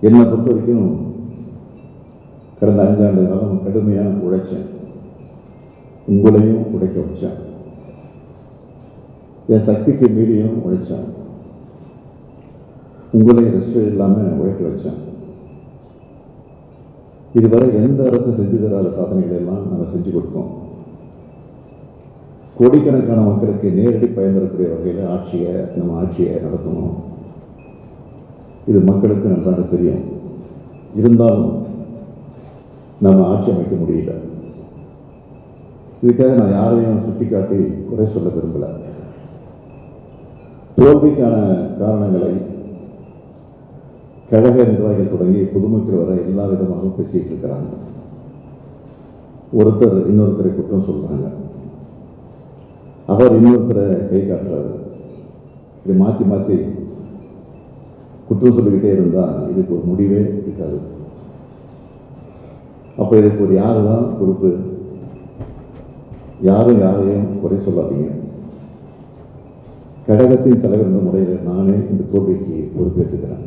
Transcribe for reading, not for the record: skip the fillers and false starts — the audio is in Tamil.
என்னை பொறுத்த வரைக்கும் கடந்த 5 ஆண்டு காலம் கடுமையாக உழைச்சேன். உங்களையும் உழைக்க வச்சேன். என் சக்திக்கு மீறியும் உழைச்சேன். உங்களையும் ரெஸ்ட் இல்லாமல் உழைக்க வச்சேன். இதுவரை எந்த அரசு செஞ்சு தராத சாதனைகளை எல்லாம் நாங்கள் செஞ்சு கொடுத்தோம். கோடிக்கணக்கான மக்களுக்கு நேரடி பயன் தரக்கூடிய வகையில் நம்ம ஆட்சியை நடத்தணும். இது மக்களுக்கு நன்றாக தெரியும். இருந்தாலும் நம்ம ஆட்சி அமைக்க முடியல. இதுக்காக நான் யாரையும் சுட்டிக்காட்டி குறை சொல்ல விரும்பல. தோல்விக்கான காரணங்களை கழக நிர்வாகிகள் தொடங்கி பொதுமக்கள் வர எல்லா விதமாகவும் பேசிட்டு இருக்கிறாங்க. ஒருத்தர் இன்னொருத்தரை குற்றம் சொல்றாங்க, அவர் இன்னொருத்தரை கை காட்டுறாரு. இதை மாற்றி மாற்றி குற்றம் சொல்லிக்கிட்டே இருந்தால் இதுக்கு ஒரு முடிவே இருக்காது. அப்போ இதுக்கு ஒரு யாரு தான் பொறுப்பு? யாரும் யாரையும் குறை சொல்லாதீங்க. கழகத்தின் தலைவர் என்ற முறையில் நானே இந்த தோல்விக்கு பொறுப்பேற்றுக்கிறேன்.